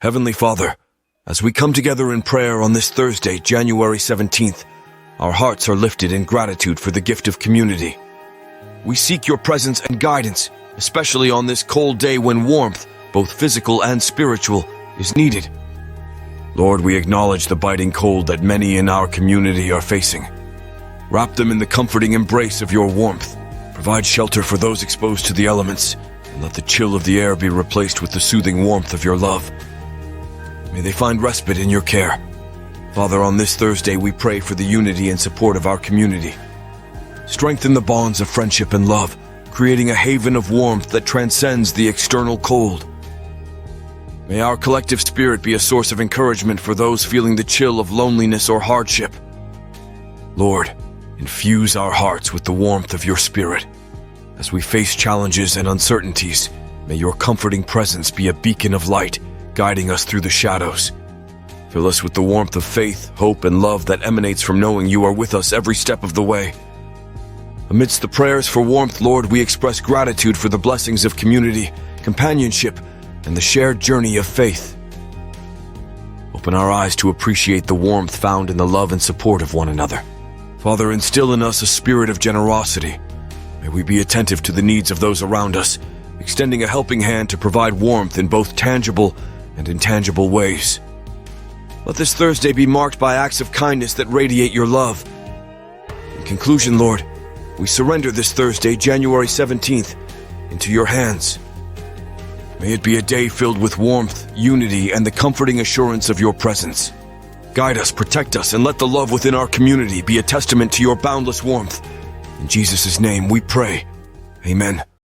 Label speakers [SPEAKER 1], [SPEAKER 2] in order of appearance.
[SPEAKER 1] Heavenly Father, as we come together in prayer on this Thursday, January 17th, our hearts are lifted in gratitude for the gift of community. We seek your presence and guidance, especially on this cold day when warmth, both physical and spiritual, is needed. Lord, we acknowledge the biting cold that many in our community are facing. Wrap them in the comforting embrace of your warmth. Provide shelter for those exposed to the elements, and let the chill of the air be replaced with the soothing warmth of your love. May they find respite in your care. Father, on this Thursday we pray for the unity and support of our community. Strengthen the bonds of friendship and love, creating a haven of warmth that transcends the external cold. May our collective spirit be a source of encouragement for those feeling the chill of loneliness or hardship. Lord, infuse our hearts with the warmth of your Spirit. As we face challenges and uncertainties, may your comforting presence be a beacon of light, guiding us through the shadows. Fill us with the warmth of faith, hope, and love that emanates from knowing you are with us every step of the way. Amidst the prayers for warmth, Lord, we express gratitude for the blessings of community, companionship, and the shared journey of faith. Open our eyes to appreciate the warmth found in the love and support of one another. Father, instill in us a spirit of generosity. May we be attentive to the needs of those around us, extending a helping hand to provide warmth in both tangible and intangible ways. Let this Thursday be marked by acts of kindness that radiate your love. In conclusion, Lord, we surrender this Thursday, January 17th, into your hands. May it be a day filled with warmth, unity, and the comforting assurance of your presence. Guide us, protect us, and let the love within our community be a testament to your boundless warmth. In Jesus' name we pray. Amen.